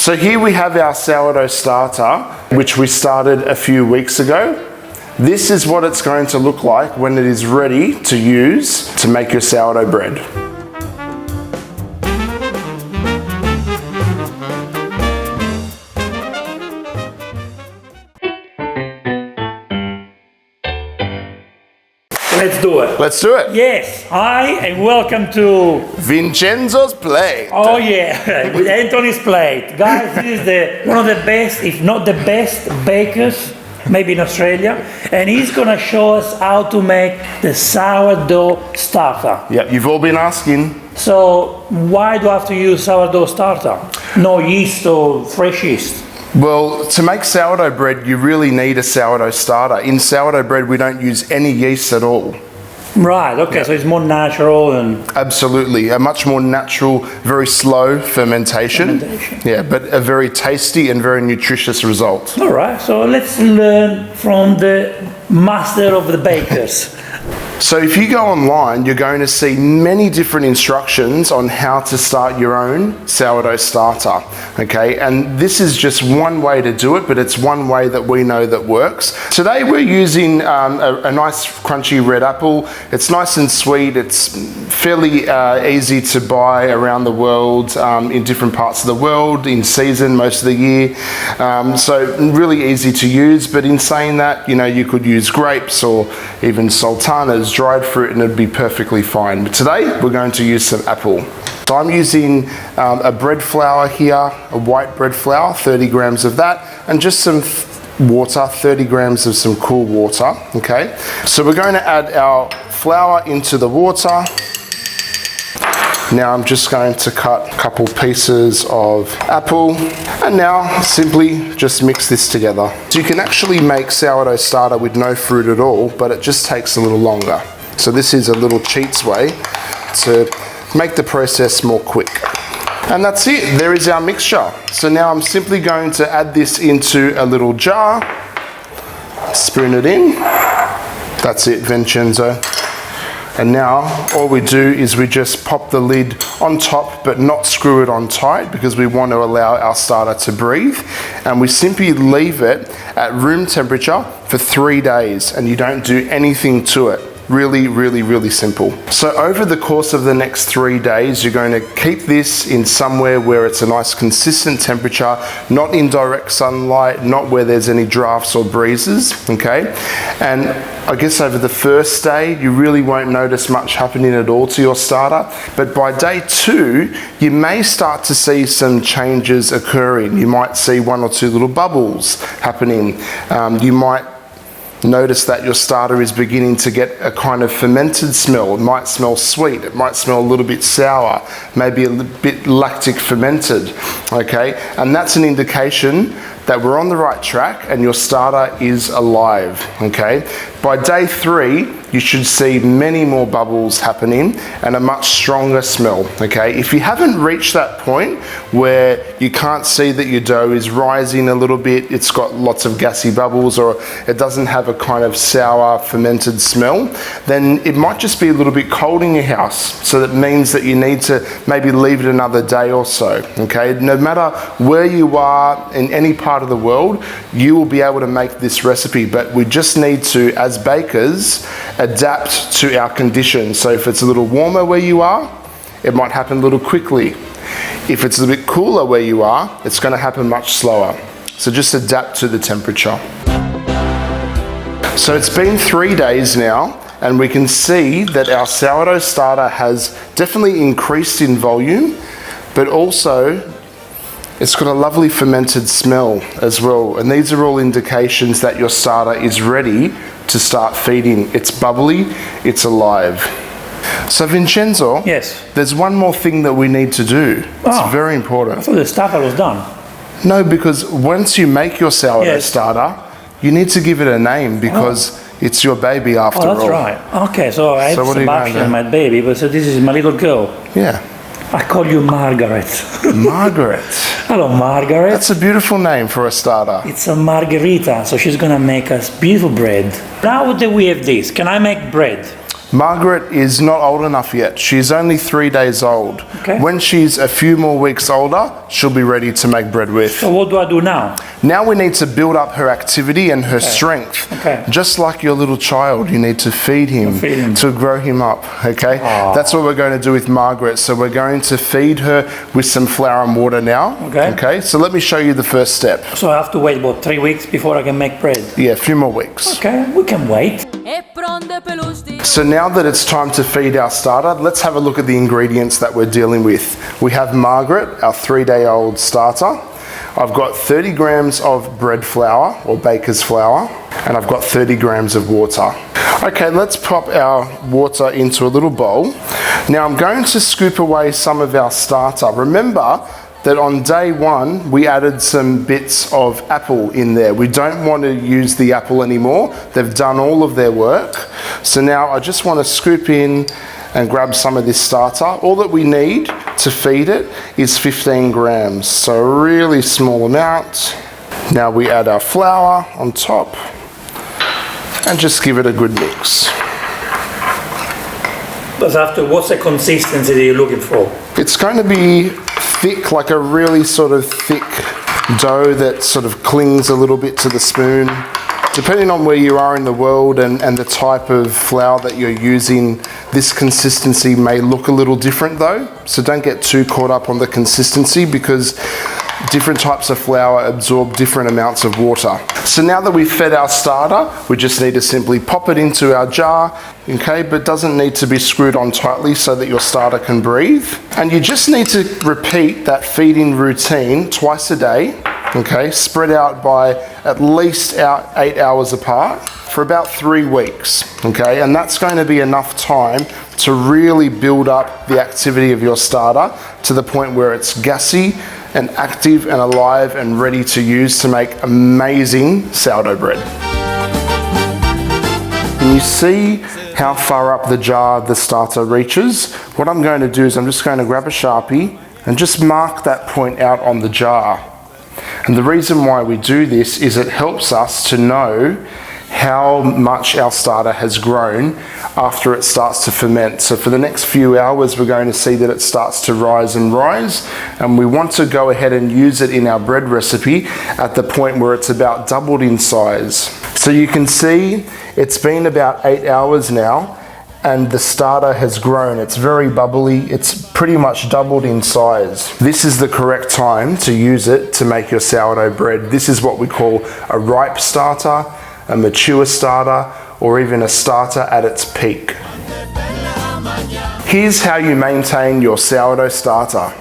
So here we have our sourdough starter, which we started a few weeks ago. This is what it's going to look like when it is ready to use to make your sourdough bread. Let's do it. Let's do it. Yes, hi and welcome to Vincenzo's plate. Oh yeah, with Anthony's plate. Guys, this is one of the best, if not the best bakers, maybe in Australia. And he's gonna show us how to make the sourdough starter. Yeah, you've all been asking. So why do I have to use sourdough starter? No yeast or fresh yeast? Well, to make sourdough bread, you really need a sourdough starter. In sourdough bread, we don't use any yeast at all. Right, okay, yeah. So it's more natural and... Absolutely, a much more natural, very slow fermentation. Yeah, but a very tasty and very nutritious result. All right, so let's learn from the master of the bakers. So if you go online, you're going to see many different instructions on how to start your own sourdough starter, okay? And this is just one way to do it, but it's one way that we know that works. Today we're using a nice crunchy red apple. It's nice and sweet. It's fairly easy to buy around the world, in different parts of the world, in season most of the year. So really easy to use, but in saying that, you know, you could use grapes or even sultanas, dried fruit, and it'd be perfectly fine. But today we're going to use some apple. So I'm using a bread flour here, a white bread flour, 30 grams of that, and just some water, 30 grams of some cool water, okay? So we're going to add our flour into the water. Now I'm just going to cut a couple pieces of apple, and now simply just mix this together. So you can actually make sourdough starter with no fruit at all, but it just takes a little longer. So this is a little cheats way to make the process more quick. And that's it, there is our mixture. So now I'm simply going to add this into a little jar, spoon it in. That's it, Vincenzo. And now all we do is we just pop the lid on top, but not screw it on tight, because we want to allow our starter to breathe. And we simply leave it at room temperature for 3 days, and you don't do anything to it. Really, really, really simple. So over the course of the next 3 days, you're going to keep this in somewhere where it's a nice consistent temperature, not in direct sunlight, not where there's any drafts or breezes, okay? And I guess over the first day, you really won't notice much happening at all to your starter. But by day 2, you may start to see some changes occurring. You might see 1 or 2 little bubbles happening. You might notice that your starter is beginning to get a kind of fermented smell. It might smell sweet, it might smell a little bit sour, maybe a bit lactic fermented, okay? And that's an indication that we're on the right track and your starter is alive, okay? By day 3, you should see many more bubbles happening and a much stronger smell, okay? If you haven't reached that point where you can't see that your dough is rising a little bit, it's got lots of gassy bubbles, or it doesn't have a kind of sour fermented smell, then it might just be a little bit cold in your house. So that means that you need to maybe leave it another day or so, okay? No matter where you are in any part of the world, you will be able to make this recipe, but we just need to, as bakers, adapt to our conditions. So if it's a little warmer where you are, it might happen a little quickly. If it's a bit cooler where you are, it's going to happen much slower. So just adapt to the temperature. So it's been 3 days now, and we can see that our sourdough starter has definitely increased in volume, but also it's got a lovely fermented smell as well. And these are all indications that your starter is ready to start feeding. It's bubbly, it's alive. So Vincenzo, yes, there's one more thing that we need to do. It's very important. I thought the starter was done. No, because once you make your sourdough starter, you need to give it a name, because it's your baby after all. Oh, that's right. Okay, so I had Sebastian, my baby, but so this is my little girl. Yeah. I call you Margaret. Margaret. Hello, Margaret. That's a beautiful name for a starter. It's a margarita, so she's gonna make us beautiful bread. Now that we have this, can I make bread? Margaret is not old enough yet. She's only 3 days old. Okay. When she's a few more weeks older, she'll be ready to make bread with. So what do I do now? Now we need to build up her activity and her strength. Okay. Just like your little child, you need to feed him, to grow him up, okay? That's what we're going to do with Margaret. So we're going to feed her with some flour and water now. Okay. So let me show you the first step. So I have to wait about 3 weeks before I can make bread? Yeah, a few more weeks. Okay, we can wait. So now that it's time to feed our starter, let's have a look at the ingredients that we're dealing with. We have Margaret, our 3-day-old starter. I've got 30 grams of bread flour or baker's flour, and I've got 30 grams of water. Okay, let's pop our water into a little bowl. Now I'm going to scoop away some of our starter. Remember that on day 1 we added some bits of apple in there. We don't want to use the apple anymore. They've done all of their work. So now I just want to scoop in and grab some of this starter. All that we need to feed it is 15 grams, so a really small amount. Now we add our flour on top and just give it a good mix. But after, what's the consistency that you're looking for? It's going to be thick, like a really sort of thick dough that sort of clings a little bit to the spoon. Depending on where you are in the world and the type of flour that you're using, this consistency may look a little different though. So don't get too caught up on the consistency because different types of flour absorb different amounts of water. So now that we've fed our starter, we just need to simply pop it into our jar, okay, but doesn't need to be screwed on tightly so that your starter can breathe. And you just need to repeat that feeding routine twice a day, okay, spread out by at least 8 hours apart for about 3 weeks, okay, and that's going to be enough time to really build up the activity of your starter to the point where it's gassy and active and alive and ready to use to make amazing sourdough bread. Can you see how far up the jar the starter reaches? What I'm going to do is I'm just going to grab a Sharpie and just mark that point out on the jar. And the reason why we do this is it helps us to know how much our starter has grown after it starts to ferment. So for the next few hours, we're going to see that it starts to rise and rise, and we want to go ahead and use it in our bread recipe at the point where it's about doubled in size. So you can see it's been about 8 hours now, and the starter has grown. It's very bubbly. It's pretty much doubled in size. This is the correct time to use it to make your sourdough bread. This is what we call a ripe starter, a mature starter, or even a starter at its peak. Here's how you maintain your sourdough starter.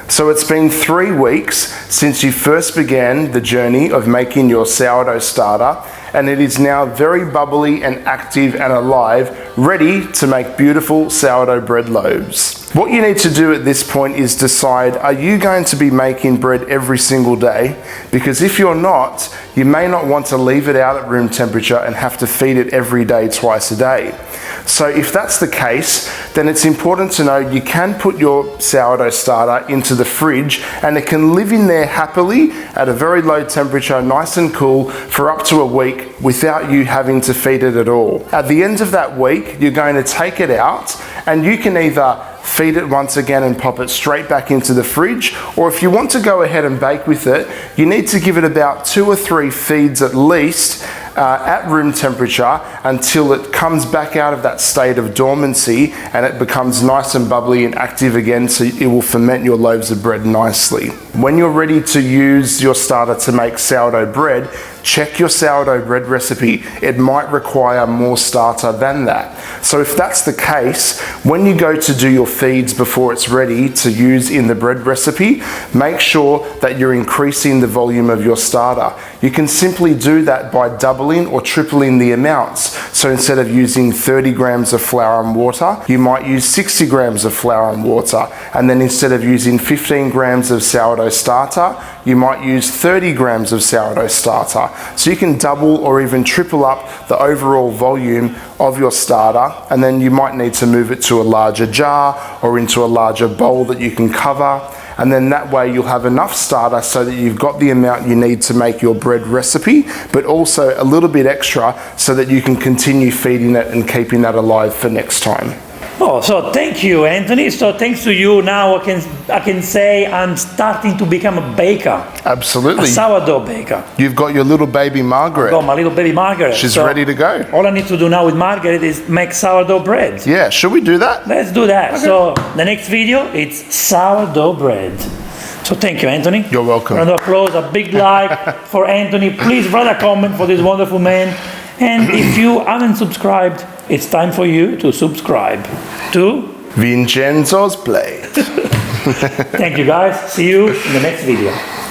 So it's been 3 weeks since you first began the journey of making your sourdough starter, and it is now very bubbly and active and alive, ready to make beautiful sourdough bread loaves. What you need to do at this point is decide, are you going to be making bread every single day? Because if you're not, you may not want to leave it out at room temperature and have to feed it every day, twice a day. So if that's the case, then it's important to know you can put your sourdough starter into the fridge and it can live in there happily at a very low temperature, nice and cool, for up to a week without you having to feed it at all. At the end of that week, you're going to take it out and you can either feed it once again and pop it straight back into the fridge, or if you want to go ahead and bake with it, you need to give it about 2 or 3 feeds at least at room temperature until it comes back out of that state of dormancy and it becomes nice and bubbly and active again, so it will ferment your loaves of bread nicely. When you're ready to use your starter to make sourdough bread, check your sourdough bread recipe. It might require more starter than that. So if that's the case, when you go to do your feeds before it's ready to use in the bread recipe, make sure that you're increasing the volume of your starter. You can simply do that by doubling or tripling the amounts. So instead of using 30 grams of flour and water, you might use 60 grams of flour and water. And then instead of using 15 grams of sourdough starter, you might use 30 grams of sourdough starter. So you can double or even triple up the overall volume of your starter, and then you might need to move it to a larger jar or into a larger bowl that you can cover. and then that way you'll have enough starter so that you've got the amount you need to make your bread recipe, but also a little bit extra so that you can continue feeding it and keeping that alive for next time. Oh, so thank you, Anthony. So thanks to you, now I can say I'm starting to become a baker. Absolutely. A sourdough baker. You've got your little baby Margaret. Got my little baby Margaret. She's ready to go. All I need to do now with Margaret is make sourdough bread. Yeah, should we do that? Let's do that. Okay. So the next video, it's sourdough bread. So thank you, Anthony. You're welcome. Round of applause, a big like for Anthony. Please write a comment for this wonderful man. And if you haven't subscribed, it's time for you to subscribe to Vincenzo's Plate. Thank you, guys. See you in the next video.